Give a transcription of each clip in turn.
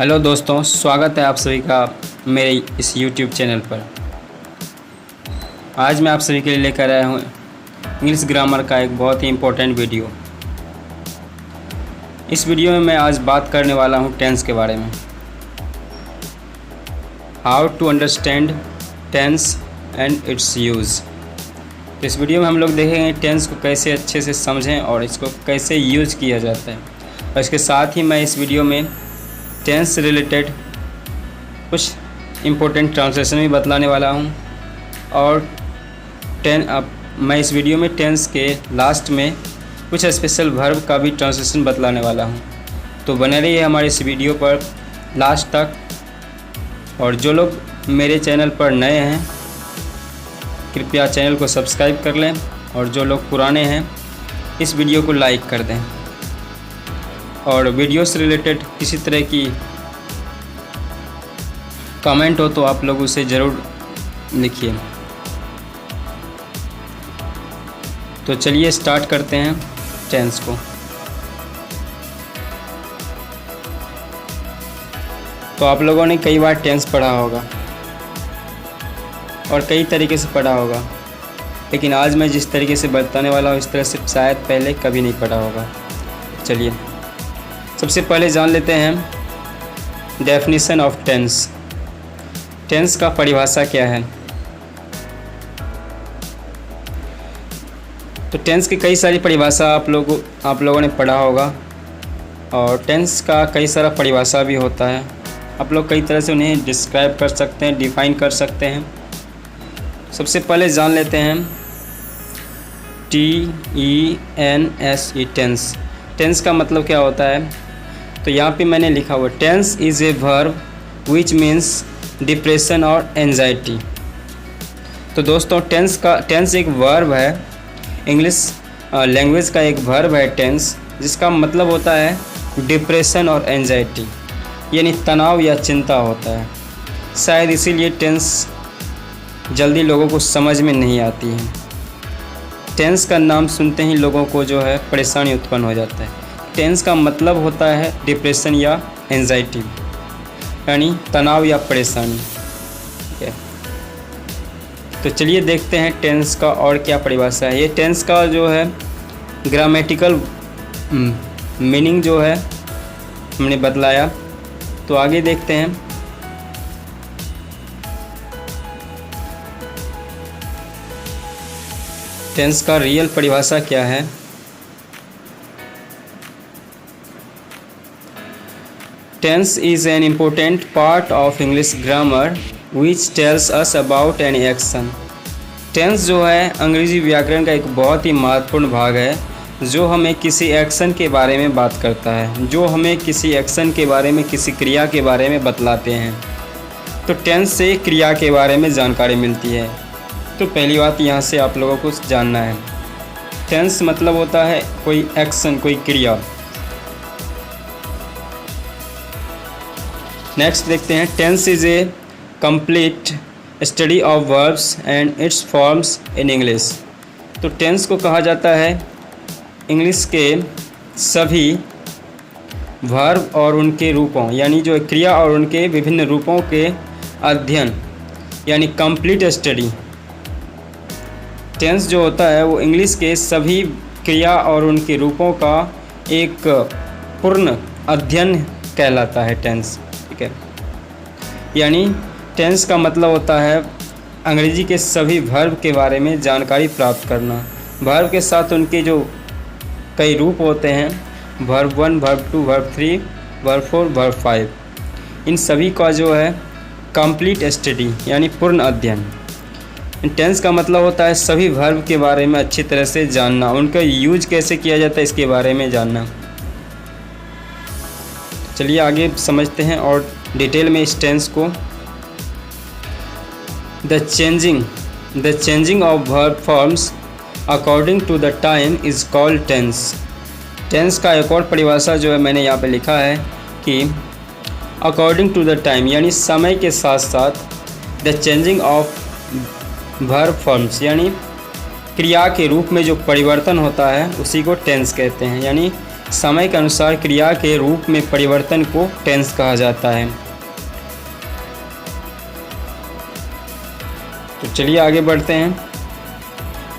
Hello दोस्तों, स्वागत है आप सभी का मेरे इस YouTube चैनल पर। आज मैं आप सभी के लिए लेकर आया हूँ इंग्लिश ग्रामर का एक बहुत ही इम्पोर्टेंट वीडियो। इस वीडियो में मैं आज बात करने वाला हूँ टेंस के बारे में। How to understand tense and its use. तो इस वीडियो में हम लोग देखेंगे टेंस को कैसे अच्छे से समझें और इसको कैसे यूज़ किया जाता है। और इसके साथ ही मैं इस वीडियो में टेंस से रिलेटेड कुछ इम्पोर्टेंट ट्रांसलेशन भी बतलाने वाला हूँ। और मैं इस वीडियो में टेंस के लास्ट में कुछ स्पेशल वर्ब का भी ट्रांसलेशन बतलाने वाला हूँ। तो बने रहिए हमारे इस वीडियो पर लास्ट तक। और जो लोग मेरे चैनल पर नए हैं कृपया चैनल को सब्सक्राइब कर लें, और जो लोग पुराने हैं इस वीडियो को लाइक कर दें। और वीडियो से रिलेटेड किसी तरह की कमेंट हो तो आप लोग उसे ज़रूर लिखिए। तो चलिए स्टार्ट करते हैं टेंस को। तो आप लोगों ने कई बार टेंस पढ़ा होगा और कई तरीके से पढ़ा होगा, लेकिन आज मैं जिस तरीके से बताने वाला हूँ इस तरह से शायद पहले कभी नहीं पढ़ा होगा। चलिए सबसे पहले जान लेते हैं डेफिनेशन ऑफ टेंस। टेंस का परिभाषा क्या है। तो टेंस की कई सारी परिभाषा आप लोगों ने पढ़ा होगा, और टेंस का कई सारा परिभाषा भी होता है। आप लोग कई तरह से उन्हें डिस्क्राइब कर सकते हैं, डिफाइन कर सकते हैं। सबसे पहले जान लेते हैं TENSE टेंस। टेंस का मतलब क्या होता है। तो यहाँ पे मैंने लिखा हुआ tense is a verb which means depression और एंजाइटी। तो दोस्तों टेंस एक वर्ब है, इंग्लिश लैंग्वेज का एक वर्ब है टेंस, जिसका मतलब होता है डिप्रेशन और एंजाइटी, यानी तनाव या चिंता होता है। शायद इसीलिए टेंस जल्दी लोगों को समझ में नहीं आती है। टेंस का नाम सुनते ही लोगों को जो है परेशानी उत्पन्न हो जाता है। टेंस का मतलब होता है डिप्रेशन या एंजाइटी, यानी तनाव या परेशानी। ठीक है, तो चलिए देखते हैं टेंस का और क्या परिभाषा है। ये टेंस का जो है ग्रामेटिकल मीनिंग जो है हमने बतलाया। तो आगे देखते हैं। टेंस का रियल परिभाषा क्या है। Tense is an important part of English grammar which tells us about an action. Tense जो है अंग्रेजी व्याकरण का एक बहुत ही महत्वपूर्ण भाग है, जो हमें किसी एक्शन के बारे में बात करता है, जो हमें किसी एक्शन के बारे में, किसी क्रिया के बारे में बतलाते हैं। तो टेंस से क्रिया के बारे में जानकारी मिलती है। तो पहली बात यहाँ से आप लोगों को जानना है, टेंस मतलब होता है कोई एक्शन, कोई क्रिया। नेक्स्ट देखते हैं tense is a complete study of verbs and its forms in English. तो टेंस को कहा जाता है इंग्लिश के सभी वर्ब और उनके रूपों, यानी जो क्रिया और उनके विभिन्न रूपों के अध्ययन, यानी कंप्लीट स्टडी। टेंस जो होता है वो इंग्लिश के सभी क्रिया और उनके रूपों का एक पूर्ण अध्ययन कहलाता है टेंस। ठीक है, यानी टेंस का मतलब होता है अंग्रेजी के सभी वर्ब के बारे में जानकारी प्राप्त करना। वर्ब के साथ उनके जो कई रूप होते हैं, verb 1, verb 2, verb 3, verb 4, verb 5, इन सभी का जो है कंप्लीट स्टडी यानी पूर्ण अध्ययन। टेंस का मतलब होता है सभी वर्ब के बारे में अच्छी तरह से जानना, उनका यूज कैसे किया जाता है इसके बारे में जानना। चलिए आगे समझते हैं और डिटेल में इस टेंस को। The changing of verb forms according to the time is called tense. Tense का एक और परिभाषा जो है मैंने यहाँ पे लिखा है कि अकॉर्डिंग टू द टाइम, यानी समय के साथ साथ the changing of verb forms, यानी क्रिया के रूप में जो परिवर्तन होता है उसी को टेंस कहते हैं। यानी समय के अनुसार क्रिया के रूप में परिवर्तन को टेंस कहा जाता है। तो चलिए आगे बढ़ते हैं।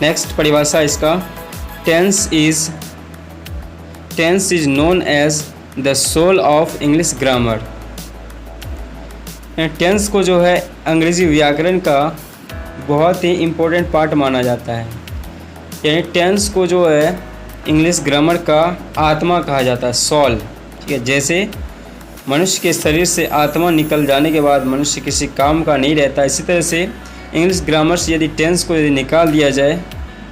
नेक्स्ट परिभाषा इसका, tense is known as the soul of English grammar. Tense को जो है अंग्रेज़ी व्याकरण का बहुत ही इम्पोर्टेंट पार्ट माना जाता है। यानी टेंस को जो है इंग्लिश ग्रामर का आत्मा कहा जाता है, सोल। ठीक है, जैसे मनुष्य के शरीर से आत्मा निकल जाने के बाद मनुष्य किसी काम का नहीं रहता, इसी तरह से इंग्लिश ग्रामर से यदि टेंस को यदि निकाल दिया जाए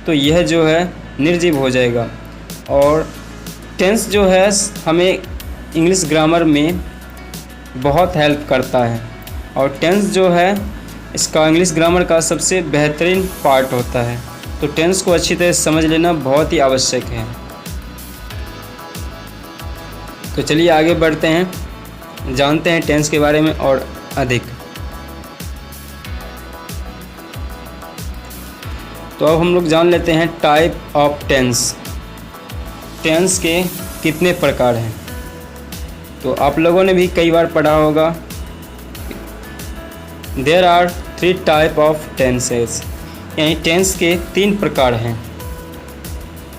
तो यह जो है निर्जीव हो जाएगा। और टेंस जो है हमें इंग्लिश ग्रामर में बहुत हेल्प करता है, और टेंस जो है इसका इंग्लिश ग्रामर का सबसे बेहतरीन पार्ट होता है। तो टेंस को अच्छी तरह समझ लेना बहुत ही आवश्यक है। तो चलिए आगे बढ़ते हैं, जानते हैं टेंस के बारे में और अधिक। तो अब हम लोग जान लेते हैं टाइप ऑफ टेंस। टेंस के कितने प्रकार हैं। तो आप लोगों ने भी कई बार पढ़ा होगा, there are 3 type of tenses, यानी टेंस के 3 प्रकार हैं।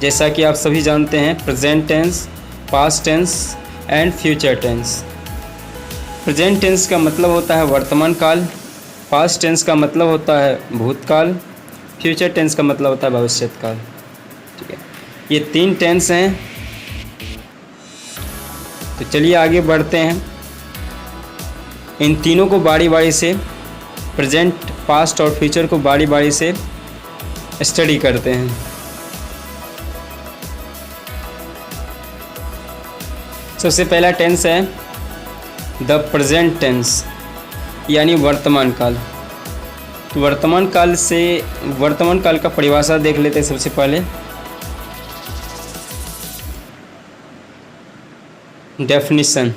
जैसा कि आप सभी जानते हैं, present tense, past tense and future tense. Present tense का मतलब होता है वर्तमान काल, पास्ट टेंस का मतलब होता है भूतकाल, फ्यूचर टेंस का मतलब होता है भविष्यत काल। ठीक है, ये 3 टेंस हैं। तो चलिए आगे बढ़ते हैं, इन तीनों को बारी बारी से, प्रेजेंट, पास्ट और फ्यूचर को बारी बारी से स्टडी करते हैं। सबसे पहला टेंस है द प्रेजेंट टेंस, यानी वर्तमान काल। तो वर्तमान काल का परिभाषा देख लेते हैं सबसे पहले। Definition,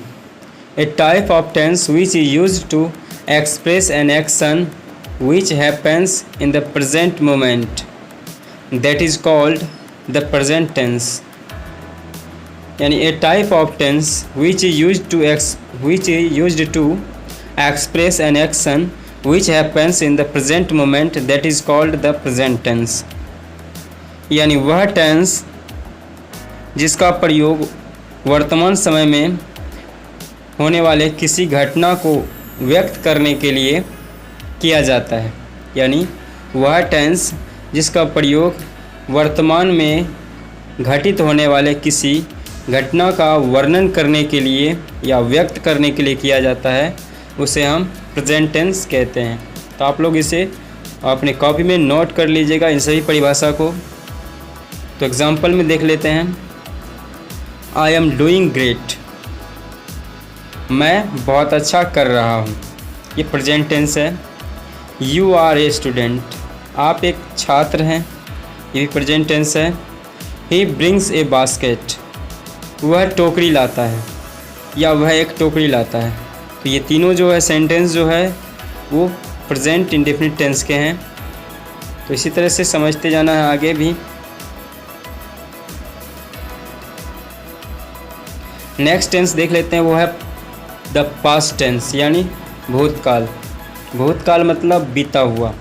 a type of tense which is used to express an action which happens in the present moment, that is called the present tense। यानी a type of tense which is used to express an action which happens in the present moment, that is called the present tense। यानी वह tense जिसका प्रयोग वर्तमान समय में होने वाले किसी घटना को व्यक्त करने के लिए किया जाता है। यानी वह टेंस जिसका प्रयोग वर्तमान में घटित होने वाले किसी घटना का वर्णन करने के लिए या व्यक्त करने के लिए किया जाता है, उसे हम प्रेजेंट टेंस कहते हैं। तो आप लोग इसे अपने कॉपी में नोट कर लीजिएगा इन सभी परिभाषा को। तो एग्जाम्पल में देख लेते हैं, आई एम डूइंग ग्रेट, मैं बहुत अच्छा कर रहा हूँ, ये प्रेजेंट टेंस है। यू आर ए स्टूडेंट, आप एक छात्र हैं, ये भी प्रेजेंट टेंस है। ही ब्रिंग्स ए बास्केट, वह टोकरी लाता है या वह एक टोकरी लाता है। तो ये तीनों जो है सेंटेंस जो है वो प्रेजेंट इंडेफिनिट टेंस के हैं। तो इसी तरह से समझते जाना है आगे भी। नेक्स्ट टेंस देख लेते हैं, वो है द पास्ट टेंस, यानी भूतकाल। भूतकाल मतलब बीता हुआ।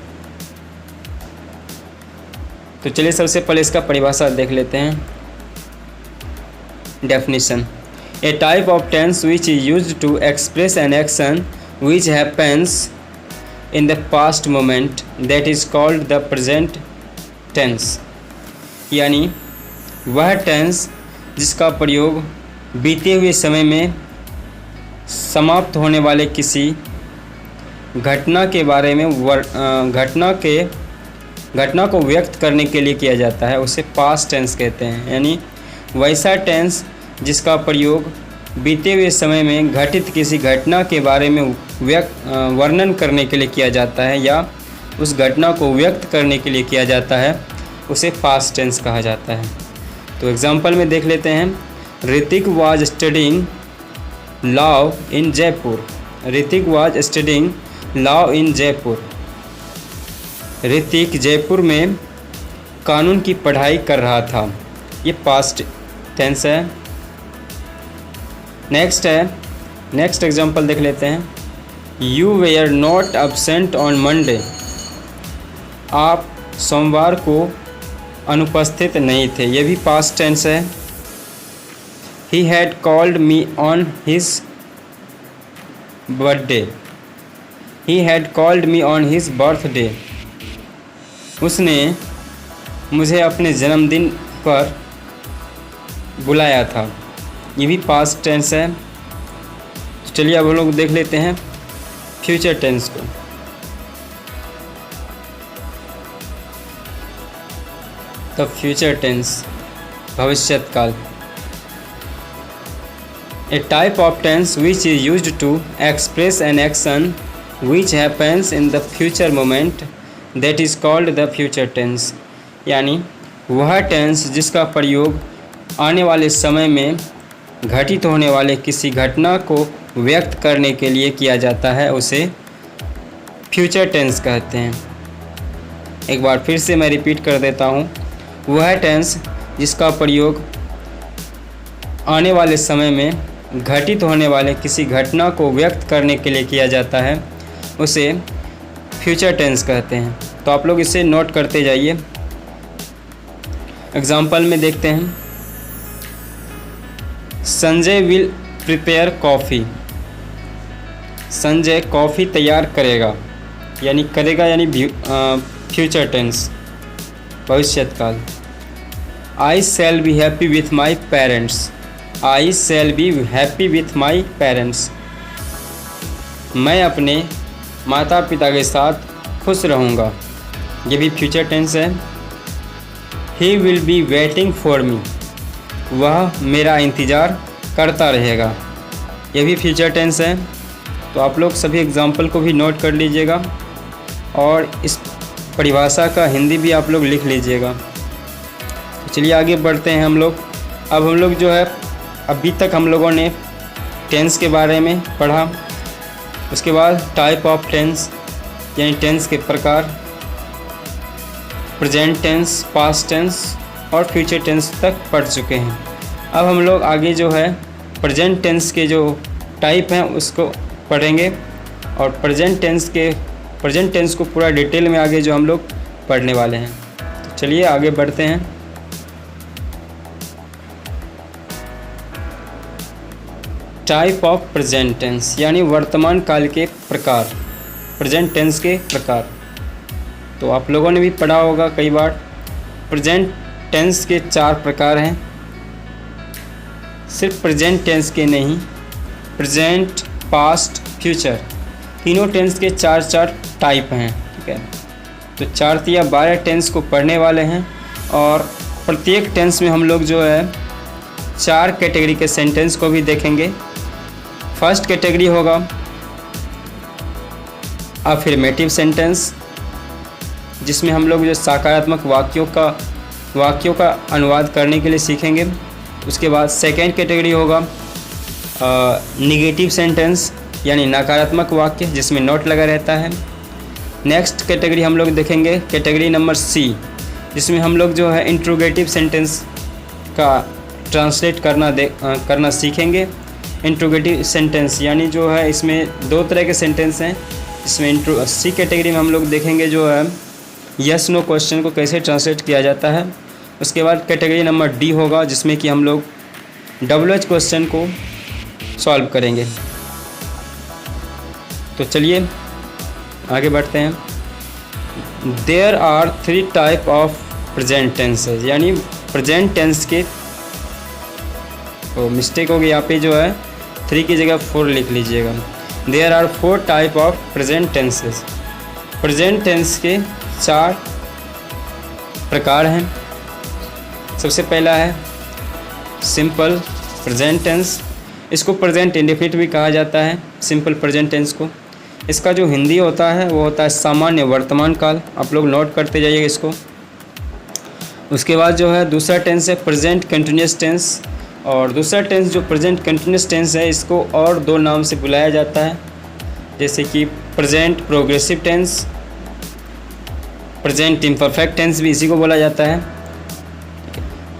तो चलिए सबसे पहले इसका परिभाषा देख लेते हैं। Definition, a type of tense which is used to express an action which happens in the past moment, that is called the present tense. यानी वह टेंस जिसका प्रयोग बीते हुए समय में समाप्त होने वाले किसी घटना के बारे में घटना को व्यक्त करने के लिए किया जाता है, उसे पास्ट टेंस कहते हैं। यानी वैसा टेंस जिसका प्रयोग बीते हुए समय में घटित किसी घटना के बारे में वर्णन करने के लिए किया जाता है या उस घटना को व्यक्त करने के लिए किया जाता है, उसे पास्ट टेंस कहा जाता है। तो एग्जाम्पल में देख लेते हैं, Hrithik was studying law in Jaipur. Hrithik was studying law in Jaipur. Hrithik Jaipur में कानून की पढ़ाई कर रहा था, ये पास्ट टेंस है। नेक्स्ट एग्जांपल देख लेते हैं। You were not absent on Monday. आप सोमवार को अनुपस्थित नहीं थे, ये भी पास्ट टेंस है। He had called me on his birthday. He had called me on his birthday. उसने मुझे अपने जन्मदिन पर बुलाया था, ये भी पास्ट टेंस है। तो चलिए अब हम लोग देख लेते हैं फ्यूचर टेंस को। तो फ्यूचर टेंस भविष्यत काल। A type of tense which is used to express an action which happens in the future moment that is called the future tense। यानी वह टेंस जिसका प्रयोग आने वाले समय में घटित होने वाले किसी घटना को व्यक्त करने के लिए किया जाता है, उसे फ्यूचर टेंस कहते हैं। एक बार फिर से मैं रिपीट कर देता हूँ। वह टेंस जिसका प्रयोग आने वाले समय में घटित होने वाले किसी घटना को व्यक्त करने के लिए किया जाता है, उसे फ्यूचर टेंस कहते हैं। तो आप लोग इसे नोट करते जाइए। एग्जाम्पल में देखते हैं। Sanjay will prepare coffee. Sanjay coffee तैयार करेगा, यानी करेगा यानी फ्यूचर टेंस भविष्यत काल। I shall be happy with my parents. I shall be happy with my parents. मैं अपने माता पिता के साथ खुश रहूँगा, ये भी फ्यूचर टेंस है। He will be waiting for me. वह मेरा इंतज़ार करता रहेगा, ये भी फ्यूचर टेंस है। तो आप लोग सभी एग्जाम्पल को भी नोट कर लीजिएगा और इस परिभाषा का हिंदी भी आप लोग लिख लीजिएगा। तो चलिए आगे बढ़ते हैं हम लोग। अब हम लोग जो है अभी तक हम लोगों ने टेंस के बारे में पढ़ा, उसके बाद टाइप ऑफ टेंस यानी टेंस के प्रकार, प्रेजेंट टेंस, पास्ट टेंस और फ्यूचर टेंस तक पढ़ चुके हैं। अब हम लोग आगे जो है प्रेजेंट टेंस के जो टाइप हैं उसको पढ़ेंगे और प्रेजेंट टेंस को पूरा डिटेल में आगे जो हम लोग पढ़ने वाले हैं। तो चलिए आगे बढ़ते हैं। टाइप ऑफ प्रेजेंट टेंस यानी वर्तमान काल के प्रकार, प्रेजेंट टेंस के प्रकार। तो आप लोगों ने भी पढ़ा होगा कई बार। प्रेजेंट टेंस के 4 प्रकार हैं। सिर्फ प्रेजेंट टेंस के नहीं, प्रेजेंट, पास्ट, फ्यूचर, तीनों टेंस के 4 टाइप हैं। ठीक है, तो 4 या 12 टेंस को पढ़ने वाले हैं और प्रत्येक टेंस में हम लोग जो है 4 कैटेगरी के सेंटेंस को भी देखेंगे। फर्स्ट कैटेगरी होगा अफर्मेटिव सेंटेंस, जिसमें हम लोग जो सकारात्मक वाक्यों का अनुवाद करने के लिए सीखेंगे। उसके बाद सेकेंड कैटेगरी होगा निगेटिव सेंटेंस यानी नकारात्मक वाक्य जिसमें नोट लगा रहता है। नेक्स्ट कैटेगरी हम लोग देखेंगे कैटेगरी नंबर C, जिसमें हम लोग जो है इंट्रोगेटिव सेंटेंस का ट्रांसलेट करना सीखेंगे। इंट्रोगेटिव सेंटेंस यानी जो है इसमें 2 तरह के सेंटेंस हैं। इसमें C कैटेगरी में हम लोग देखेंगे जो है यस नो क्वेश्चन को कैसे ट्रांसलेट किया जाता है। उसके बाद कैटेगरी नंबर D होगा, जिसमें कि हम लोग WH क्वेश्चन को सॉल्व करेंगे। तो चलिए आगे बढ़ते हैं। There are 3 type of present tenses, यानी प्रेजेंट टेंस के मिस्टेक हो गई यहाँ पे, जो है 3 की जगह 4 लिख लीजिएगा। There are 4 type of present tenses. Present tense के 4 प्रकार हैं। सबसे पहला है सिंपल प्रेजेंट टेंस। इसको प्रेजेंट इंडेफिनिट भी कहा जाता है, सिंपल प्रेजेंट टेंस को। इसका जो हिंदी होता है वो होता है सामान्य वर्तमान काल। आप लोग नोट करते जाइएगा इसको। उसके बाद जो है दूसरा टेंस है प्रेजेंट कंटिन्यूस टेंस, और दूसरा टेंस जो प्रेजेंट कंटिन्यूस टेंस है इसको और 2 नाम से बुलाया जाता है, जैसे कि present progressive tense, present imperfect tense भी इसी को बोला जाता है।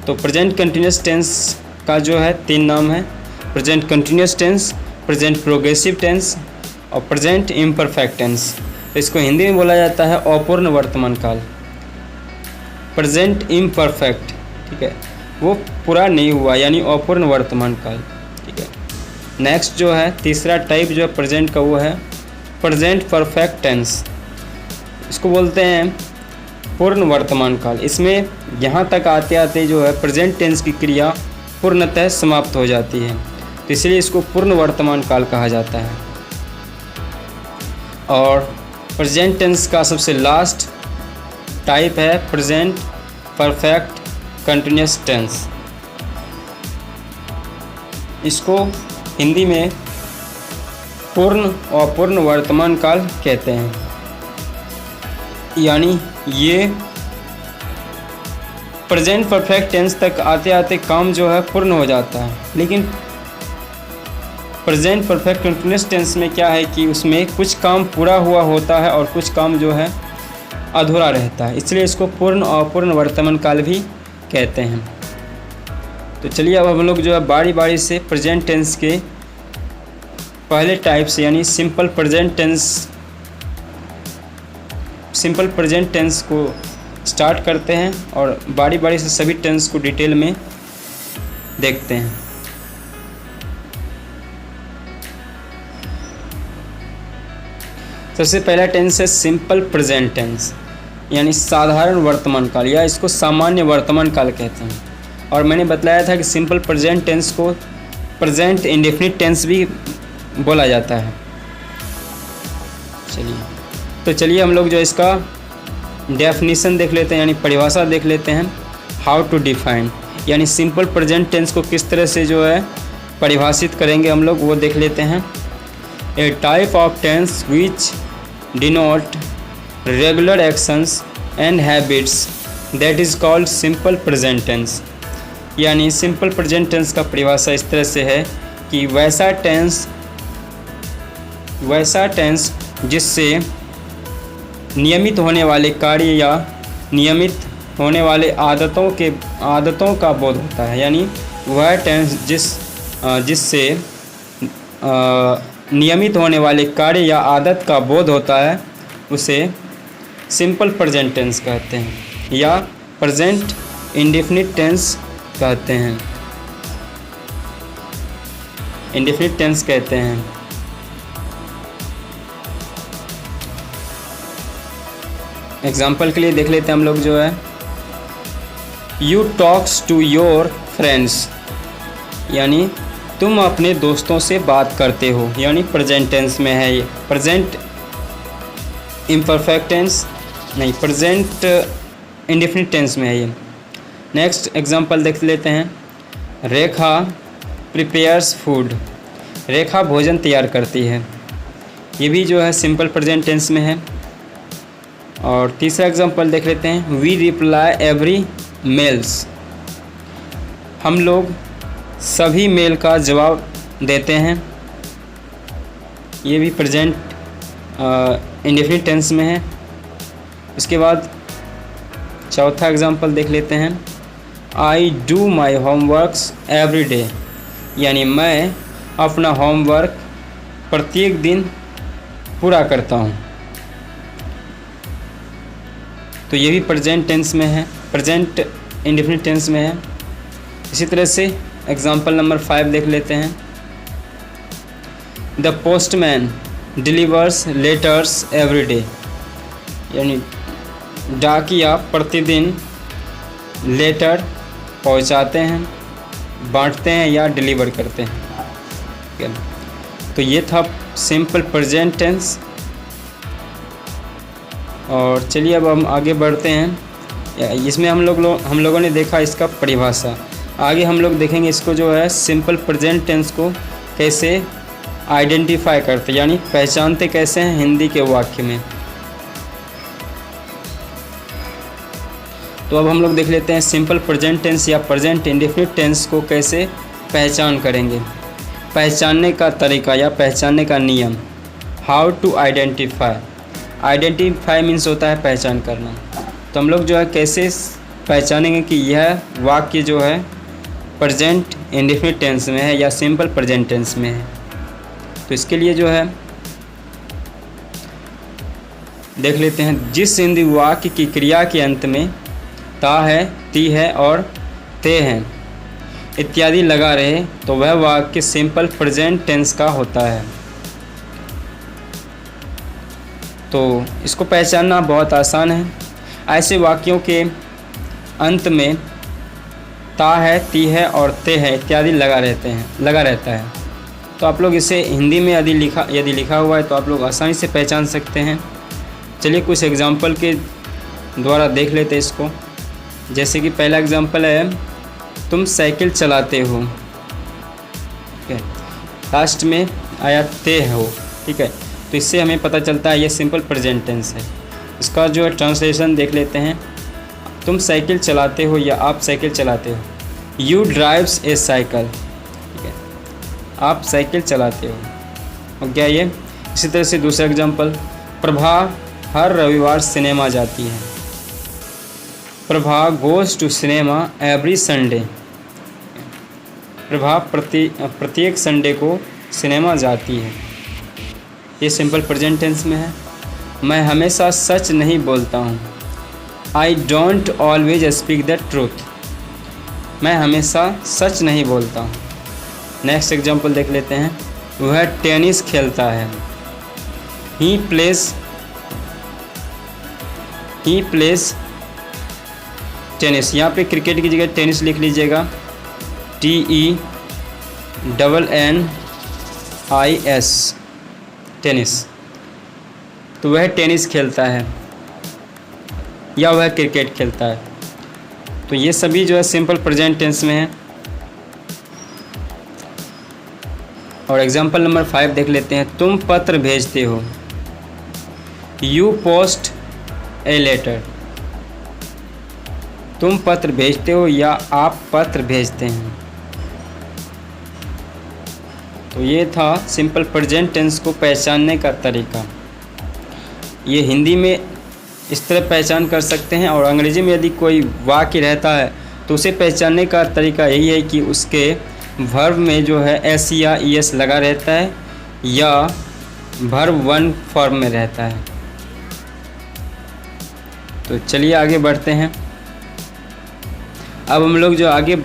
तो प्रेजेंट कंटिन्यूस टेंस का जो है 3 नाम है। Present continuous tense, present progressive tense और प्रेजेंट इम्परफेक्ट टेंस। तो इसको हिंदी में बोला जाता है अपूर्ण वर्तमान काल, प्रेजेंट इम्परफेक्ट, ठीक है, वो पूरा नहीं हुआ यानी अपूर्ण वर्तमान काल, ठीक है। नेक्स्ट जो है तीसरा टाइप जो है प्रेजेंट का वो है प्रेजेंट परफेक्ट टेंस। इसको बोलते हैं पूर्ण वर्तमान काल। इसमें यहाँ तक आते आते जो है प्रेजेंट टेंस की क्रिया पूर्णतः समाप्त हो जाती है, तो इसलिए इसको पूर्ण वर्तमान काल कहा जाता है। और प्रेजेंट टेंस का सबसे लास्ट टाइप है प्रेजेंट परफेक्ट कंटिन्यूस टेंस। इसको हिंदी में पूर्ण और अपूर्ण वर्तमान काल कहते हैं, यानी ये प्रेजेंट परफेक्ट टेंस तक आते आते काम जो है पूर्ण हो जाता है, लेकिन प्रेजेंट परफेक्ट कंटिन्यूस टेंस में क्या है कि उसमें कुछ काम पूरा हुआ होता है और कुछ काम जो है अधूरा रहता है, इसलिए इसको पूर्ण और अपूर्ण वर्तमान काल भी कहते हैं। तो चलिए अब हम लोग जो है बारी बारी से प्रेजेंट टेंस के पहले टाइप से यानी सिंपल प्रेजेंट टेंस को स्टार्ट करते हैं और बारी बारी से सभी टेंस को डिटेल में देखते हैं। सबसे पहला टेंस है सिंपल प्रेजेंट टेंस, यानी साधारण वर्तमान काल या इसको सामान्य वर्तमान काल कहते हैं। और मैंने बताया था कि सिंपल प्रेजेंट टेंस को प्रेजेंट इंडेफिनिट टेंस भी बोला जाता है। चलिए हम लोग जो इसका डेफिनेशन देख लेते हैं, यानी परिभाषा देख लेते हैं। हाउ टू डिफाइन, यानी सिंपल प्रेजेंट टेंस को किस तरह से जो है परिभाषित करेंगे हम लोग, वो देख लेते हैं। A type of tense which denote regular actions and habits that is called simple present tense. यानी सिंपल प्रेजेंट टेंस का परिभाषा इस तरह से है कि वैसा टेंस जिससे नियमित होने वाले कार्य या नियमित होने वाले आदतों का बोध होता है, यानी वह टेंस जिससे नियमित होने वाले कार्य या आदत का बोध होता है उसे सिंपल प्रेजेंट टेंस कहते हैं या प्रेजेंट इंडेफिनिट टेंस कहते हैं। इंडेफिनिट टेंस कहते हैं। एग्जाम्पल के लिए देख लेते हैं हम लोग जो है, you talks to your friends, यानी तुम अपने दोस्तों से बात करते हो, यानी प्रेजेंट टेंस में है ये। प्रेजेंट इम्परफेक्ट टेंस नहीं, प्रेजेंट इंडेफिनिट टेंस में है ये। नेक्स्ट एग्जांपल देख लेते हैं। रेखा प्रिपेयर्स फूड, रेखा भोजन तैयार करती है, ये भी जो है सिंपल प्रेजेंट टेंस में है। और तीसरा एग्जांपल देख लेते हैं। वी रिप्लाई एवरी मेल्स, हम लोग सभी मेल का जवाब देते हैं, ये भी प्रेजेंट इंडेफिनिट टेंस में है। उसके बाद चौथा एग्जांपल देख लेते हैं। I do my homeworks every day, यानी मैं अपना होमवर्क प्रत्येक दिन पूरा करता हूँ, तो ये भी प्रेजेंट टेंस में है, प्रेजेंट इंडेफिनिट टेंस में है। इसी तरह से एग्जांपल नंबर 5 देख लेते हैं। The postman delivers letters every day, यानी डाकिया प्रतिदिन लेटर पहुंचाते हैं, बांटते हैं या डिलीवर करते हैं। तो ये था सिंपल प्रेजेंट टेंस। और चलिए अब हम आगे बढ़ते हैं। इसमें हम लोगों ने देखा इसका परिभाषा। आगे हम लोग देखेंगे इसको जो है सिंपल प्रेजेंट टेंस को कैसे आइडेंटिफाई करते, यानी पहचानते कैसे हैं हिंदी के वाक्य में। तो अब हम लोग देख लेते हैं सिंपल प्रेजेंट टेंस या प्रेजेंट इंडेफिनिट टेंस को कैसे पहचान करेंगे। पहचानने का तरीका या पहचानने का नियम। How to identify, identify means होता है पहचान करना। तो हम लोग जो है कैसे पहचानेंगे कि यह वाक्य जो है प्रेजेंट इंडेफिनिट टेंस में है या सिंपल प्रेजेंट टेंस में है। तो इसके लिए जो है देख लेते हैं, जिस हिंदी वाक्य की क्रिया के अंत में ता है, ती है और ते हैं इत्यादि लगा रहे तो वह वाक्य सिंपल प्रेजेंट टेंस का होता है। तो इसको पहचानना बहुत आसान है। ऐसे वाक्यों के अंत में ता है, ती है और ते है इत्यादि लगा रहता है। तो आप लोग इसे हिंदी में यदि लिखा हुआ है तो आप लोग आसानी से पहचान सकते हैं। चलिए कुछ एग्जाम्पल के द्वारा देख लेते हैं इसको। जैसे कि पहला एग्जाम्पल है, तुम साइकिल चलाते हो, ठीक है, लास्ट में आया ते हो, ठीक है। तो इससे हमें पता चलता है ये सिंपल प्रेजेंट टेंस है। इसका जो है ट्रांसलेशन देख लेते हैं, तुम साइकिल चलाते हो या आप साइकिल चलाते हो। यू ड्राइव्स ए साइकिल, ठीक है, आप साइकिल चलाते हो, हो गया ये। इसी तरह से दूसरा एग्जाम्पल, प्रभा हर रविवार सिनेमा जाती है। Prabha goes to cinema every Sunday. Prabha प्रत्येक संडे को सिनेमा जाती है। ये सिंपल प्रेजेंट टेंस में है। मैं हमेशा सच नहीं बोलता हूँ। I don't always speak the truth. मैं हमेशा सच नहीं बोलता हूँ। नेक्स्ट एग्जाम्पल देख लेते हैं, वह टेनिस खेलता है। ही प्लेस टेनिस। यहाँ पे क्रिकेट की जगह टेनिस लिख लीजिएगा, TENNIS, टेनिस। तो वह टेनिस खेलता है या वह क्रिकेट खेलता है। तो ये सभी जो है सिंपल प्रेजेंट टेंस में है। और एग्जाम्पल नंबर 5 देख लेते हैं, तुम पत्र भेजते हो। You post a letter. तुम पत्र भेजते हो या आप पत्र भेजते हैं। तो ये था सिंपल प्रेजेंट टेंस को पहचानने का तरीका। ये हिंदी में इस तरह पहचान कर सकते हैं, और अंग्रेजी में यदि कोई वाक्य रहता है तो उसे पहचानने का तरीका यही है कि उसके वर्ब में जो है एस या ES लगा रहता है या वर्ब 1 फॉर्म में रहता है। तो चलिए आगे बढ़ते हैं। अब हम लोग जो आगे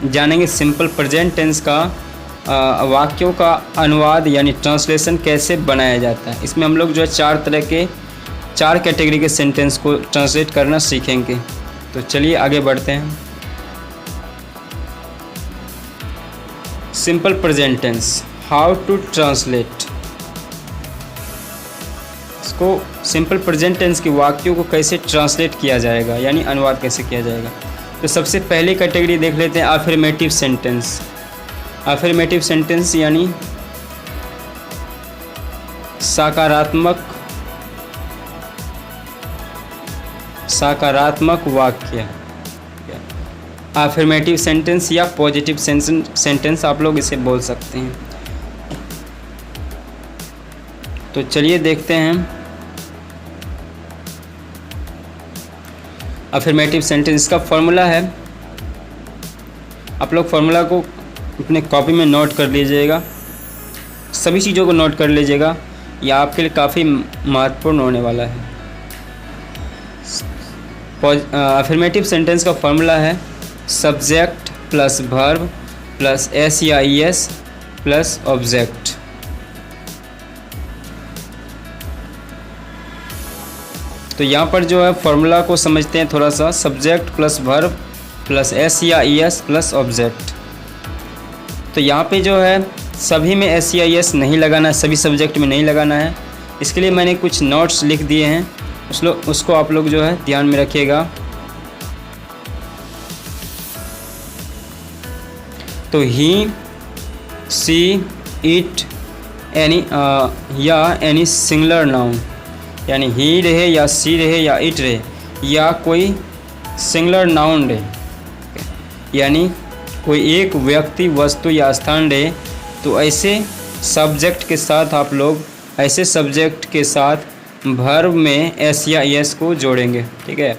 जानेंगे सिंपल प्रेजेंट टेंस का वाक्यों का अनुवाद यानी ट्रांसलेशन कैसे बनाया जाता है। इसमें हम लोग जो है 4 कैटेगरी के सेंटेंस को ट्रांसलेट करना सीखेंगे। तो चलिए आगे बढ़ते हैं। Simple present tense, how to translate. इसको सिंपल प्रेजेंट टेंस के वाक्यों को कैसे ट्रांसलेट किया जाएगा यानी अनुवाद कैसे किया जाएगा। तो सबसे पहली कैटेगरी देख लेते हैं अफर्मेटिव सेंटेंस। अफर्मेटिव सेंटेंस यानी सकारात्मक वाक्य। अफर्मेटिव सेंटेंस या पॉजिटिव सेंटेंस आप लोग इसे बोल सकते हैं। तो चलिए देखते हैं अफर्मेटिव सेंटेंस का फॉर्मूला है। आप लोग फॉर्मूला को अपने कॉपी में नोट कर लीजिएगा, सभी चीज़ों को नोट कर लीजिएगा, यह आपके लिए काफ़ी महत्वपूर्ण होने वाला है। अफर्मेटिव सेंटेंस का फॉर्मूला है subject plus verb plus S या ES प्लस ऑब्जेक्ट। तो यहाँ पर जो है फॉर्मूला को समझते हैं थोड़ा सा। Subject plus verb plus S या ES प्लस ऑब्जेक्ट। तो यहाँ पे जो है सभी में S या ES नहीं लगाना है, सभी सब्जेक्ट में नहीं लगाना है। इसके लिए मैंने कुछ नोट्स लिख दिए हैं, उसको आप लोग जो है ध्यान में रखिएगा। तो ही, सी, इट, एनी या एनी सिंगुलर नाउन, यानी ही रहे या सी रहे या इट रहे या कोई सिंगुलर नाउन रहे, यानी कोई एक व्यक्ति, वस्तु या स्थान रहे, तो ऐसे सब्जेक्ट के साथ आप लोग ऐसे सब्जेक्ट के साथ वर्ब में S या ES को जोड़ेंगे, ठीक है।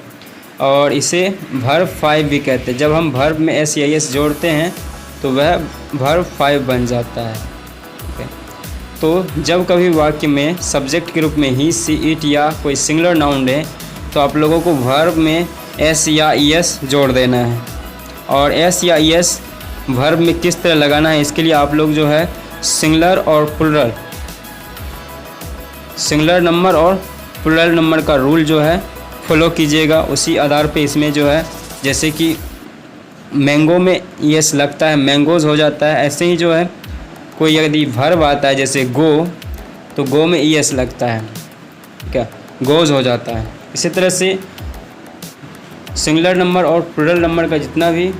और इसे वर्ब 5 भी कहते हैं। जब हम वर्ब में S या ES जोड़ते हैं तो वह वर्ब 5 बन जाता है। ठीक है, तो जब कभी वाक्य में सब्जेक्ट के रूप में ही, सी, इट या कोई सिंगुलर नाउन है तो आप लोगों को वर्ब में एस या ईएस जोड़ देना है। और एस या ईएस वर्ब में किस तरह लगाना है, इसके लिए आप लोग जो है सिंगुलर और प्लुरल, सिंगुलर नंबर और प्लुरल नंबर का रूल जो है फॉलो कीजिएगा। उसी आधार पे इसमें जो है, जैसे कि मैंगो में ईएस लगता है मैंगोज़ हो जाता है, ऐसे ही जो है कोई यदि वर्ब आता है जैसे गो, तो गो में ईएस लगता है, क्या गोज़ हो जाता है। इसी तरह से सिंगुलर नंबर और प्लुरल नंबर का जितना भी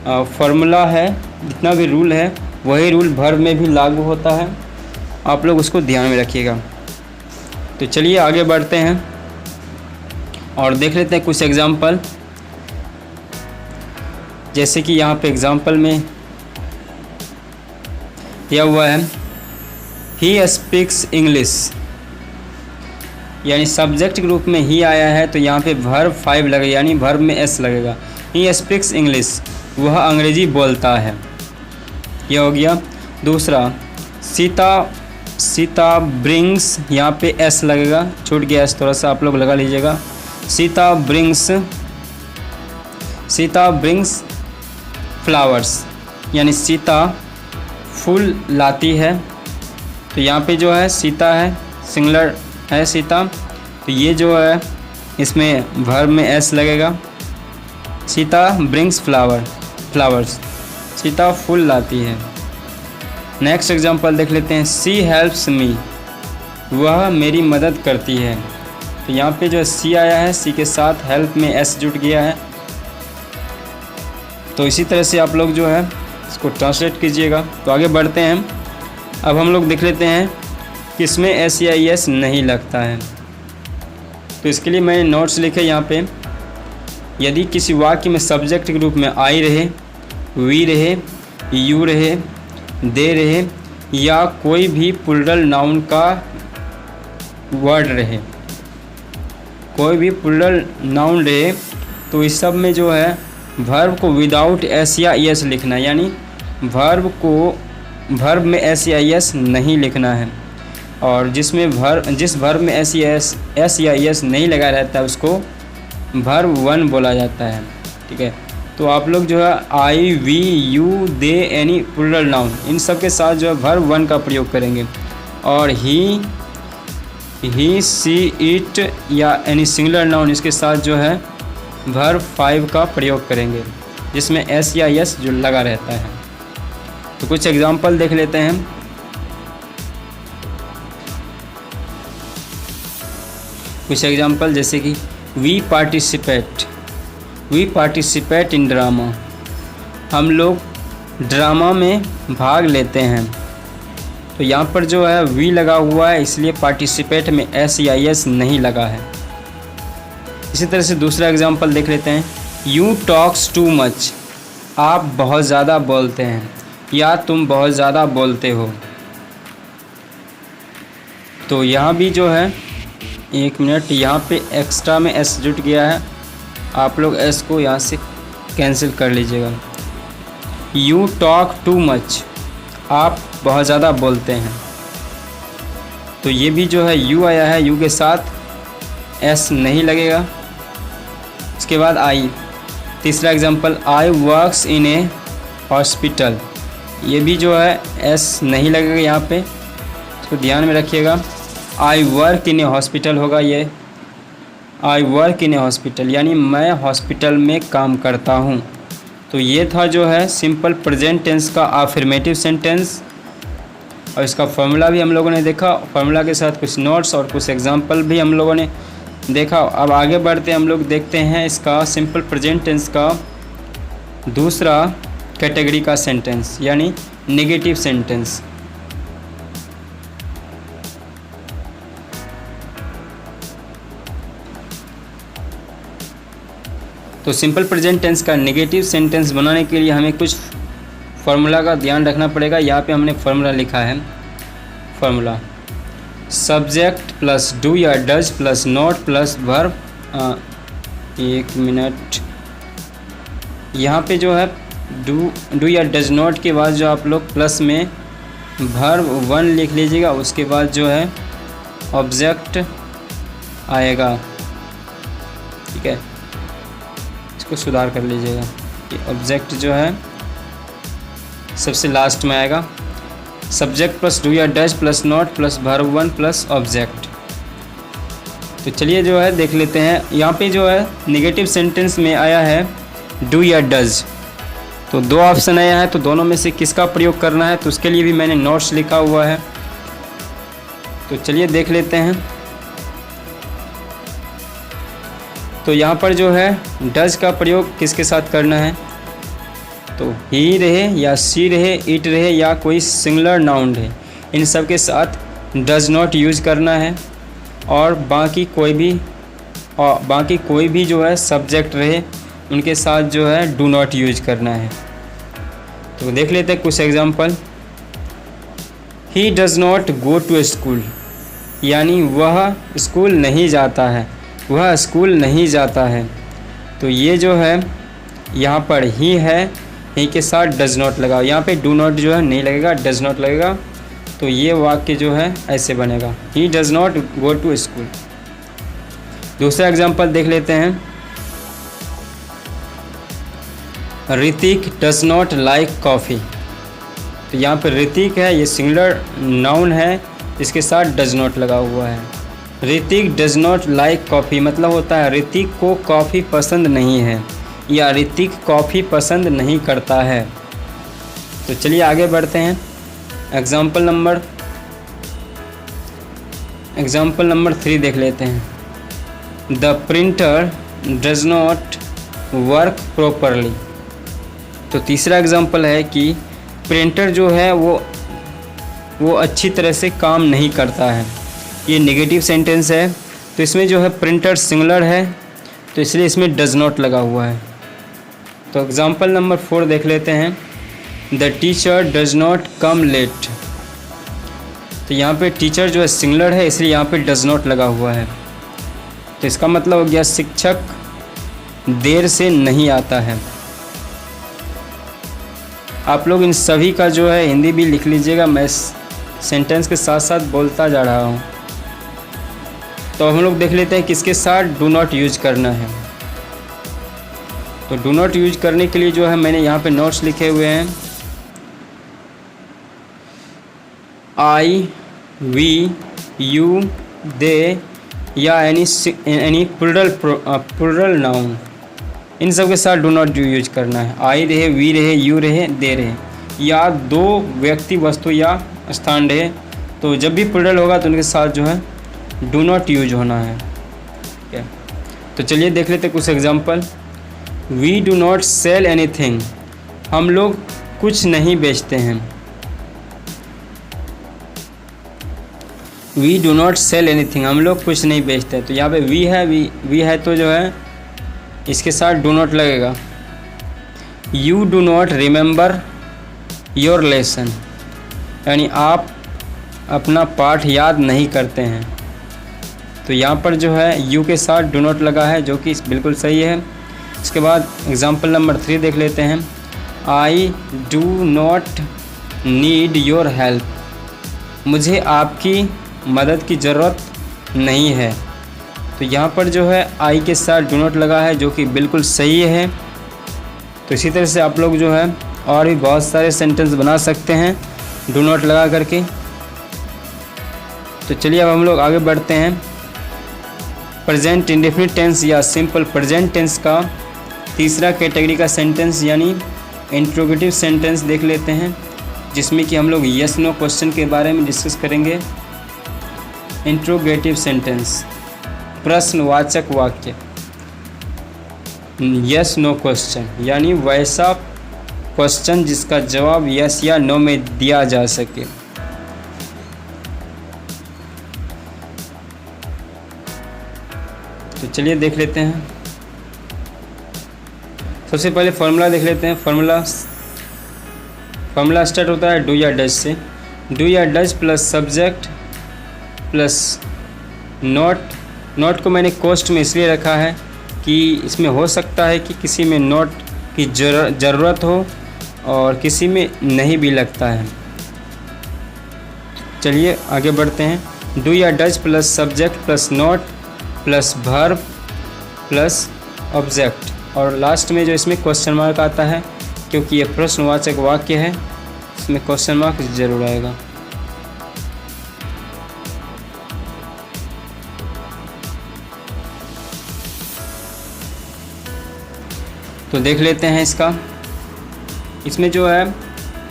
फार्मूला है, जितना भी रूल है, वही रूल वर्ब में भी लागू होता है। आप लोग उसको ध्यान में रखिएगा। तो चलिए आगे बढ़ते हैं और देख लेते हैं कुछ एग्जाम्पल। जैसे कि यहाँ पे एग्जाम्पल में दिया हुआ है, ही स्पीक्स इंग्लिश, यानी सब्जेक्ट के रूप में ही आया है तो यहाँ पे वर्ब 5 लगेगा, यानी वर्ब में एस लगेगा। ही स्पीक्स इंग्लिश, वह अंग्रेजी बोलता है, यह हो गया। दूसरा, सीता ब्रिंग्स, यहाँ पे एस लगेगा, छूट गया एस, थोड़ा सा आप लोग लगा लीजिएगा। सीता ब्रिंग्स फ्लावर्स, यानी सीता फूल लाती है, तो यहाँ पे जो है सीता है, सिंगुलर है सीता, तो ये जो है इसमें वर्ब में एस लगेगा। सीता ब्रिंग्स फ्लावर्स, सीता फूल लाती है। नेक्स्ट एग्जांपल देख लेते हैं, सी हेल्प्स मी, वह मेरी मदद करती है, तो यहाँ पे जो सी आया है, सी के साथ हेल्प में एस जुट गया है। तो इसी तरह से आप लोग जो है इसको ट्रांसलेट कीजिएगा। तो आगे बढ़ते हैं। अब हम लोग देख लेते हैं कि इसमें एस या एस नहीं लगता है। तो इसके लिए मैंने नोट्स लिखे यहाँ पे, यदि किसी वाक्य में सब्जेक्ट के रूप में आई रहे, वी रहे, यू रहे, दे रहे या कोई भी प्लुरल नाउन का वर्ड रहे, कोई भी प्लुरल नाउन रहे, तो इस सब में जो है वर्ब को विदाउट एस या एस लिखना है, यानी वर्ब में एस या एस नहीं लिखना है। और जिस वर्ब में एस या एस नहीं लगा रहता है उसको वर्ब 1 बोला जाता है। ठीक है, तो आप लोग जो है I, we, you, they, any plural noun, इन सब के साथ जो है वर्ब 1 का प्रयोग करेंगे। और ही, सी, इट या एनी सिंगुलर नाउन, इसके साथ जो है वर्ब 5 का प्रयोग करेंगे, जिसमें एस या एस जो लगा रहता है। तो कुछ एग्जाम्पल देख लेते हैं। कुछ एग्जाम्पल जैसे कि वी पार्टिसिपेट इन ड्रामा, हम लोग ड्रामा में भाग लेते हैं, तो यहाँ पर जो है वी लगा हुआ है, इसलिए पार्टिसिपेट में एस या एस नहीं लगा है। इसी तरह से दूसरा एग्जाम्पल देख लेते हैं, यू टॉक्स टू मच, आप बहुत ज़्यादा बोलते हैं या तुम बहुत ज़्यादा बोलते हो। तो यहाँ भी जो है, एक मिनट, यहाँ पे एक्स्ट्रा में एस जुट गया है, आप लोग एस को यहाँ से कैंसिल कर लीजिएगा। यू टॉक टू मच, आप बहुत ज़्यादा बोलते हैं, तो ये भी जो है यू आया है, यू के साथ एस नहीं लगेगा। इसके बाद आई, तीसरा example, I works in A hospital, ये भी जो है एस नहीं लगेगा यहाँ पे, इसको ध्यान में रखिएगा। I work in A hospital होगा, ये I work in A hospital, यानी मैं हॉस्पिटल में काम करता हूँ। तो ये था जो है सिंपल प्रेजेंट टेंस का अफर्मेटिव सेंटेंस, और इसका फॉर्मूला भी हम लोगों ने देखा, फॉर्मूला के साथ कुछ नोट्स और कुछ एग्जांपल भी हम लोगों ने देखा। अब आगे बढ़ते हम लोग देखते हैं इसका सिंपल प्रेजेंट टेंस का दूसरा कैटेगरी का सेंटेंस, यानी नेगेटिव सेंटेंस। तो सिंपल प्रेजेंट टेंस का नेगेटिव सेंटेंस बनाने के लिए हमें कुछ फार्मूला का ध्यान रखना पड़ेगा। यहाँ पे हमने फार्मूला लिखा है, फार्मूला सब्जेक्ट प्लस डू या does plus not plus verb. एक मिनट, यहाँ पे जो है डू या डज नॉट के बाद जो आप लोग प्लस में वर्ब वन लिख लीजिएगा, उसके बाद जो है ऑब्जेक्ट आएगा। ठीक है, इसको सुधार कर लीजिएगा कि ऑब्जेक्ट जो है सबसे लास्ट में आएगा। सब्जेक्ट प्लस डू या does plus not plus verb one plus object. तो चलिए जो है देख लेते हैं। यहाँ पे जो है नेगेटिव सेंटेंस में आया है डू या डज, तो दो ऑप्शन आया है, तो दोनों में से किसका प्रयोग करना है, तो उसके लिए भी मैंने नोट्स लिखा हुआ है। तो चलिए देख लेते हैं। तो यहाँ पर जो है डज का प्रयोग किसके साथ करना है, तो ही रहे या सी रहे, इट रहे या कोई सिंगुलर नाउन रहे, इन सब के साथ डज नॉट यूज करना है। और बाकी कोई भी जो है सब्जेक्ट रहे, उनके साथ जो है डू नॉट यूज करना है। तो देख लेते हैं कुछ example. He does not go to school, यानी वह स्कूल नहीं जाता है, वह स्कूल नहीं जाता है। तो ये जो है यहाँ पर ही है, ही के साथ डज नॉट लगाओ। यहाँ पे डू नॉट जो है नहीं लगेगा, डज नॉट लगेगा। तो ये वाक्य जो है ऐसे बनेगा, he does not go to school. दूसरा एग्जांपल देख लेते हैं। Hrithik does not like coffee. तो यहाँ पर ऋतिक है, ये सिंगुलर नाउन है, इसके साथ डज नॉट लगा हुआ है। Hrithik does not like coffee मतलब होता है ऋतिक को कॉफ़ी पसंद नहीं है, या ऋतिक कॉफ़ी पसंद नहीं करता है। तो चलिए आगे बढ़ते हैं। एग्जाम्पल नंबर 3 देख लेते हैं। The printer does not work properly. तो तीसरा एग्जाम्पल है कि प्रिंटर जो है वो अच्छी तरह से काम नहीं करता है। ये नेगेटिव सेंटेंस है, तो इसमें जो है प्रिंटर सिंगुलर है, तो इसलिए इसमें डज नॉट लगा हुआ है। तो एग्जाम्पल नंबर 4 देख लेते हैं। The teacher does not come late. तो यहाँ पे टीचर जो है सिंगुलर है, इसलिए यहाँ पे डज नॉट लगा हुआ है। तो इसका मतलब हो गया शिक्षक देर से नहीं आता है। आप लोग इन सभी का जो है हिंदी भी लिख लीजिएगा, मैं सेंटेंस के साथ साथ बोलता जा रहा हूँ। तो हम लोग देख लेते हैं किसके साथ डू नॉट यूज करना है। तो डू नॉट यूज करने के लिए जो है मैंने यहाँ पे नोट्स लिखे हुए हैं। आई, वी, यू, दे या एनी प्लुरल नाउन, इन सब के साथ डू नॉट यूज करना है। आई रहे, वी रहे, यू रहे, दे रहे, या दो व्यक्ति, वस्तु या स्थान रहे, तो जब भी प्लुरल होगा तो उनके साथ जो है डू नॉट यूज होना है। ठीक है, तो चलिए देख लेते कुछ example. We do not sell anything. हम लोग कुछ नहीं बेचते हैं। We do not sell anything, हम लोग कुछ नहीं बेचते हैं। तो यहाँ पे वी है तो जो है इसके साथ डू नॉट लगेगा। You do not remember your lesson, यानी आप अपना पाठ याद नहीं करते हैं। तो यहाँ पर जो है यू के साथ डू नॉट लगा है, जो कि बिल्कुल सही है। इसके बाद एग्जाम्पल नंबर 3 देख लेते हैं। I do not need your help. मुझे आपकी मदद की ज़रूरत नहीं है। तो यहाँ पर जो है आई के साथ डू नॉट लगा है, जो कि बिल्कुल सही है। तो इसी तरह से आप लोग जो है और भी बहुत सारे सेंटेंस बना सकते हैं डू नॉट लगा करके। तो चलिए अब हम लोग आगे बढ़ते हैं। प्रेजेंट इंडेफिनिट टेंस या सिंपल प्रेजेंट टेंस का तीसरा कैटेगरी का सेंटेंस यानी इंट्रोगेटिव सेंटेंस देख लेते हैं, जिसमें कि हम लोग यस नो क्वेश्चन के बारे में डिस्कस करेंगे। इंट्रोगेटिव सेंटेंस, प्रश्नवाचक वाक्य। यस नो क्वेश्चन यानी वैसा क्वेश्चन जिसका जवाब यस या नो में दिया जा सके। तो चलिए देख लेते हैं। सबसे पहले फॉर्मूला देख लेते हैं। फॉर्मूला स्टार्ट होता है डू या डज से। डू या does plus subject plus not को मैंने कोस्ट में इसलिए रखा है कि इसमें हो सकता है कि किसी में नॉट की ज़रूरत हो और किसी में नहीं भी लगता है। चलिए आगे बढ़ते हैं। डू या does plus subject plus not plus verb plus object, और लास्ट में जो इसमें क्वेश्चन मार्क आता है, क्योंकि ये प्रश्नवाचक वाक्य है, इसमें क्वेश्चन मार्क जरूर आएगा। तो देख लेते हैं इसका। इसमें जो है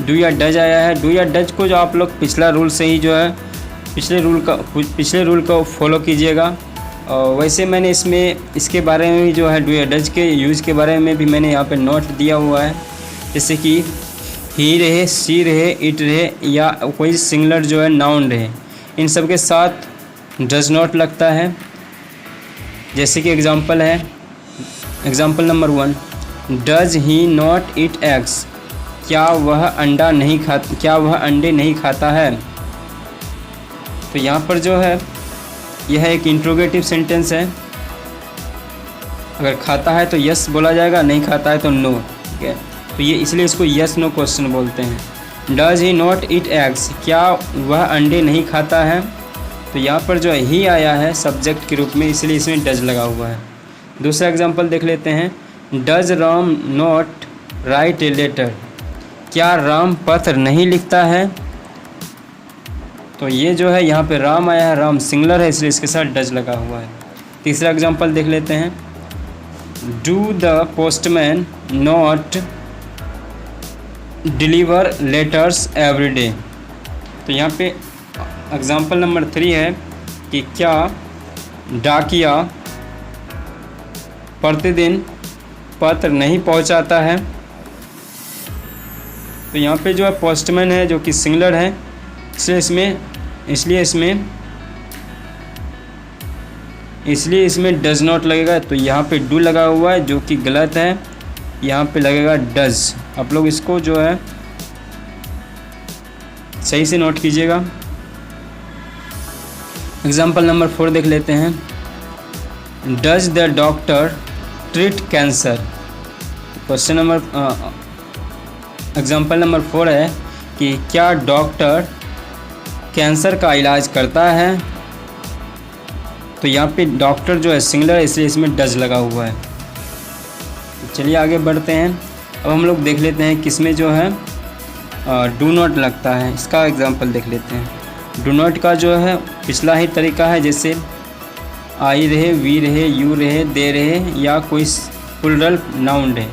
डू या डज आया है। डू या डज को जो आप लोग पिछला रूल से ही जो है पिछले रूल को फॉलो कीजिएगा। और वैसे मैंने इसमें इसके बारे में भी जो है डू या डज के यूज़ के बारे में भी मैंने यहाँ पे नोट दिया हुआ है। जैसे कि ही रहे, सी रहे, इट रहे या कोई सिंगुलर जो है नाउन रहे, इन सब के साथ डज नॉट लगता है। जैसे कि एग्जांपल है, example number 1, does he not eat eggs, क्या वह अंडे नहीं खाता है। तो यहाँ पर जो है यह एक इंट्रोगेटिव सेंटेंस है। अगर खाता है तो यस बोला जाएगा, नहीं खाता है तो नो। ठीक है, तो ये इसलिए इसको यस नो क्वेश्चन बोलते हैं। Does he not eat eggs, क्या वह अंडे नहीं खाता है। तो यहाँ पर जो है ही आया है सब्जेक्ट के रूप में, इसलिए इसमें डज लगा हुआ है। दूसरा एग्जांपल देख लेते हैं। Does Ram not write a letter, क्या राम पत्र नहीं लिखता है। तो ये जो है यहाँ पे राम आया है, राम सिंगुलर है, इसलिए इसके साथ डज लगा हुआ है। तीसरा एग्जांपल देख लेते हैं। Do the postman not deliver letters every day. तो यहाँ पे एग्जांपल नंबर 3 है कि क्या डाकिया प्रतिदिन पत्र नहीं पहुँचाता है। तो यहाँ पे जो है पोस्टमैन है जो कि सिंगुलर है, इसलिए इसमें डज नॉट लगेगा। तो यहाँ पे डू लगा हुआ है जो कि गलत है, यहाँ पे लगेगा डज। आप लोग इसको जो है सही से नोट कीजिएगा। एग्जाम्पल नंबर 4 देख लेते हैं। Does the doctor treat cancer. Question number example number 4 है कि क्या डॉक्टर कैंसर का इलाज करता है। तो यहाँ पे डॉक्टर जो है सिंगुलर है, इसलिए इसमें डज लगा हुआ है। तो चलिए आगे बढ़ते हैं। अब हम लोग देख लेते हैं किसमें जो है डू नॉट लगता है। इसका एग्जांपल देख लेते हैं। डू नॉट का जो है पिछला ही तरीका है, जैसे आई रहे, वी रहे, यू रहे, दे रहे या कोई प्लूरल नाउन रहे,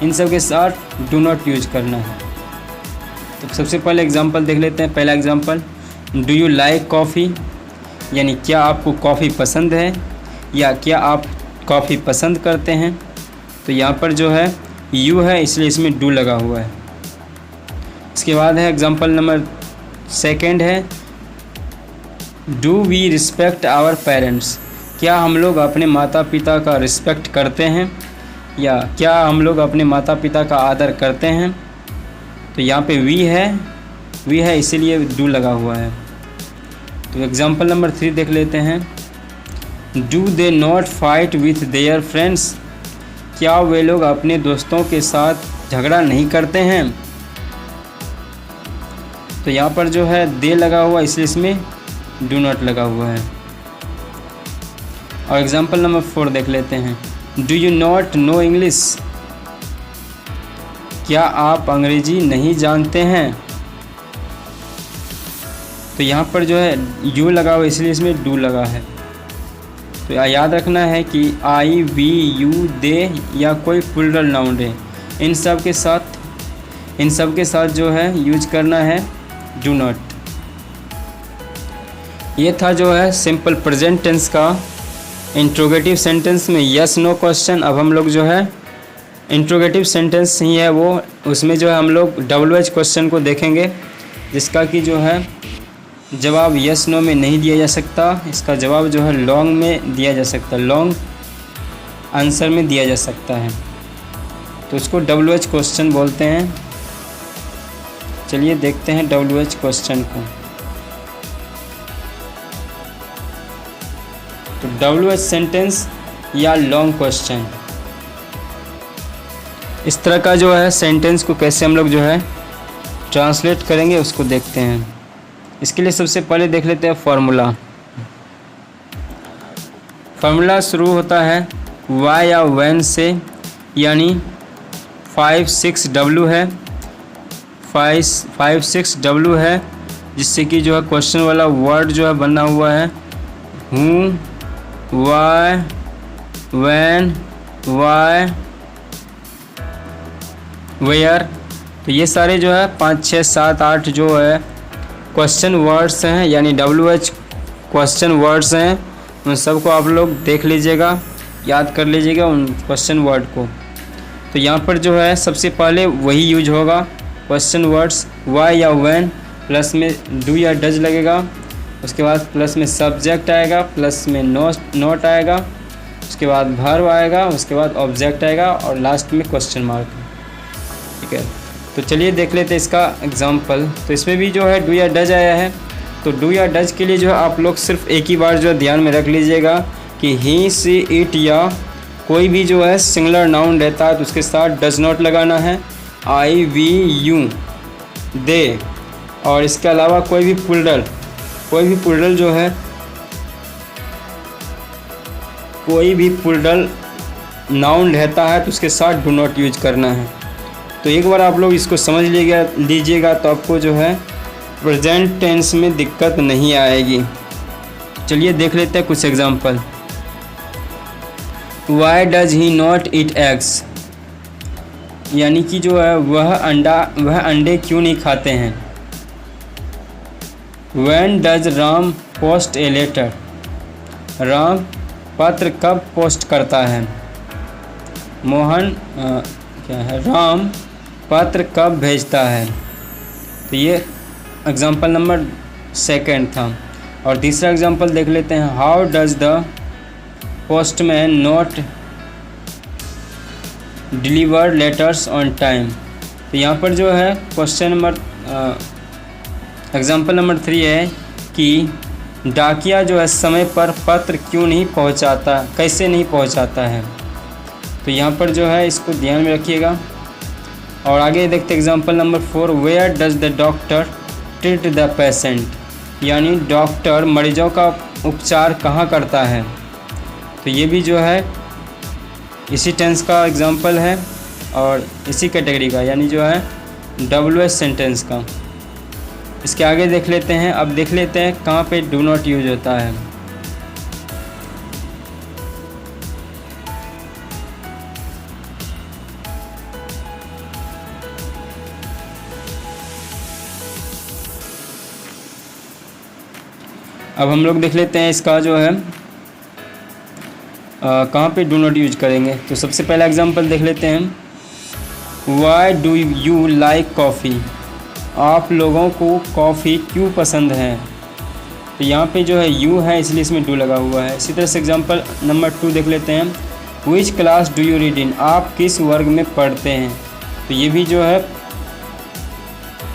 इन सब के साथ डू नॉट यूज करना है। तो सबसे पहले एग्जांपल देख लेते हैं। पहला example, do you like coffee, यानी क्या आपको कॉफ़ी पसंद है या क्या आप कॉफ़ी पसंद करते हैं। तो यहाँ पर जो है यू है, इसलिए इसमें डू लगा हुआ है। इसके बाद है एग्जांपल नंबर 2 है, do we respect our parents, क्या हम लोग अपने माता पिता का रिस्पेक्ट करते हैं या क्या हम लोग अपने माता पिता का आदर करते हैं। तो यहाँ पे वी है इसीलिए डू लगा हुआ है। तो एग्जांपल नंबर 3 देख लेते हैं। Do they not fight with their friends, क्या वे लोग अपने दोस्तों के साथ झगड़ा नहीं करते हैं। तो यहाँ पर जो है दे लगा हुआ, इसलिए इसमें डू नॉट लगा हुआ है। और एग्जांपल नंबर 4 देख लेते हैं। Do you not know English, क्या आप अंग्रेजी नहीं जानते हैं। तो यहाँ पर जो है यू लगा हुआ, इसलिए इसमें डू लगा है। तो याद रखना है कि आई, वी, यू, दे या कोई प्लूरल नाउन है, इन सब के साथ जो है यूज करना है डू नॉट। ये था जो है सिंपल प्रेजेंट टेंस का इंट्रोगेटिव सेंटेंस में यस नो क्वेश्चन। अब हम लोग जो है इंट्रोगेटिव सेंटेंस ही है वो, उसमें जो है हम लोग WH क्वेश्चन को देखेंगे, जिसका कि जो है जवाब यस नो में नहीं दिया जा सकता। इसका जवाब जो है लॉन्ग में दिया जा सकता है, लॉन्ग आंसर में दिया जा सकता है। तो उसको WH क्वेश्चन बोलते हैं। चलिए देखते हैं WH क्वेश्चन को। तो WH सेंटेंस या लॉन्ग क्वेश्चन, इस तरह का जो है सेंटेंस को कैसे हम लोग जो है ट्रांसलेट करेंगे उसको देखते हैं। इसके लिए सबसे पहले देख लेते हैं फार्मूला। फार्मूला शुरू होता है वाई या वैन से, यानी 56W है, 56W है, जिससे कि जो है क्वेश्चन वाला वर्ड जो है बना हुआ है हूँ, वाई, वैन, वाई, वेयर। तो ये सारे जो है 5, 6, 7, 8 जो है क्वेश्चन वर्ड्स हैं, यानी WH क्वेश्चन वर्ड्स हैं। उन सबको आप लोग देख लीजिएगा, याद कर लीजिएगा उन क्वेश्चन वर्ड को। तो यहाँ पर जो है सबसे पहले वही यूज होगा क्वेश्चन वर्ड्स, वाई या व्हेन, प्लस में डू या डज लगेगा, उसके बाद प्लस में सब्जेक्ट आएगा, प्लस में नोट आएगा, उसके बाद वर्ब आएगा, उसके बाद ऑब्जेक्ट आएगा और लास्ट में क्वेश्चन मार्क। ठीक है, तो चलिए देख लेते हैं इसका एग्जांपल। तो इसमें भी जो है डू या डज आया है। तो डू या डज के लिए जो है आप लोग सिर्फ एक ही बार जो है ध्यान में रख लीजिएगा कि ही, सी, इट या कोई भी जो है सिंगुलर नाउन रहता है तो उसके साथ डज नॉट लगाना है, आई, वी, यू, दे। और इसके अलावा कोई भी पुल्डल जो है, कोई भी पुल्डल नाउन रहता है तो उसके साथ डू नॉट यूज करना है। तो एक बार आप लोग इसको समझ लीजिएगा तो आपको जो है प्रेजेंट टेंस में दिक्कत नहीं आएगी। चलिए देख लेते हैं कुछ example. Why does he not eat eggs, यानी कि जो है वह अंडे क्यों नहीं खाते हैं। When does Ram post a letter, Ram पत्र कब पोस्ट करता है। राम पत्र कब भेजता है। तो ये एग्जांपल नंबर 2 था। और तीसरा एग्जांपल देख लेते हैं। How does the postman not deliver letters on time. तो यहाँ पर जो है क्वेश्चन नंबर एग्जांपल नंबर 3 है कि डाकिया जो है समय पर पत्र क्यों नहीं पहुँचाता, कैसे नहीं पहुँचाता है। तो यहाँ पर जो है इसको ध्यान में रखिएगा। और आगे देखते example number 4। Where does the doctor treat the patient, यानी डॉक्टर मरीजों का उपचार कहाँ करता है। तो ये भी जो है इसी टेंस का एग्जांपल है और इसी कैटेगरी का, यानी जो है WH सेंटेंस का। इसके आगे देख लेते हैं। अब देख लेते हैं कहाँ पे डू नॉट यूज होता है। अब हम लोग देख लेते हैं इसका जो है कहाँ पे डू नॉट यूज करेंगे। तो सबसे पहला एग्जांपल देख लेते हैं। Why do you like coffee, आप लोगों को कॉफ़ी क्यों पसंद है। तो यहाँ पे जो है यू है इसलिए इसमें डू लगा हुआ है। इसी तरह से एग्जांपल नंबर 2 देख लेते हैं। Which class do you read in, आप किस वर्ग में पढ़ते हैं। तो ये भी जो है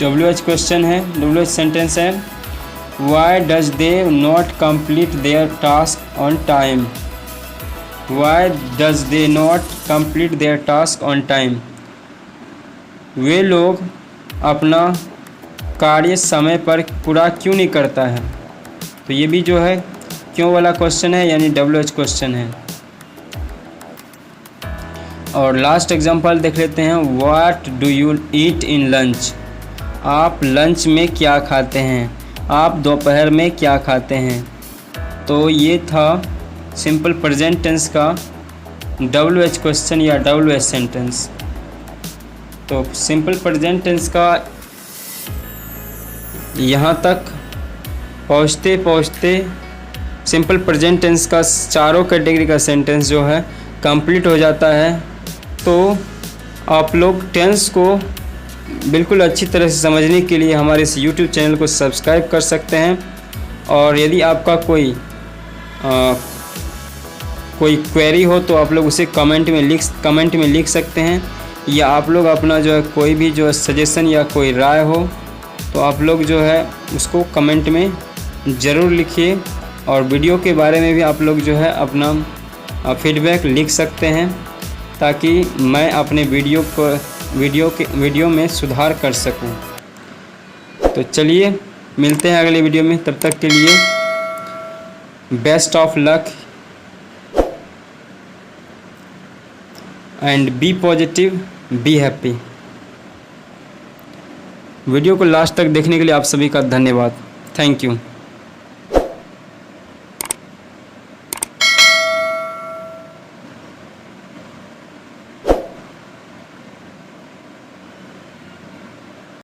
WH क्वेश्चन है, WH सेंटेंस है। Why does they not complete their task on time, why does they not complete their task on time, वे लोग अपना कार्य समय पर पूरा क्यों नहीं करता है। तो ये भी जो है क्यों वाला क्वेश्चन है, यानी WH क्वेश्चन है। और लास्ट एग्जांपल देख लेते हैं। What do you eat in lunch, आप लंच में क्या खाते हैं, आप दोपहर में क्या खाते हैं। तो ये था सिंपल प्रेजेंट टेंस का WH क्वेश्चन या WH सेंटेंस। तो सिंपल प्रेजेंट टेंस का यहाँ तक पहुँचते पहुँचते सिंपल प्रेजेंट टेंस का चारों कैटेगरी का सेंटेंस जो है कंप्लीट हो जाता है। तो आप लोग टेंस को बिल्कुल अच्छी तरह से समझने के लिए हमारे इस YouTube चैनल को सब्सक्राइब कर सकते हैं। और यदि आपका कोई क्वेरी हो तो आप लोग उसे कमेंट में लिख सकते हैं, या आप लोग अपना जो है कोई भी जो है सजेशन या कोई राय हो तो आप लोग जो है उसको कमेंट में ज़रूर लिखिए। और वीडियो के बारे में भी आप लोग जो है अपना फीडबैक लिख सकते हैं। ताकि मैं अपने वीडियो में सुधार कर सकूं। तो चलिए मिलते हैं अगले वीडियो में, तब तक के लिए best of luck and be positive, be happy. Video को लास्ट तक देखने के लिए आप सभी का धन्यवाद। Thank you.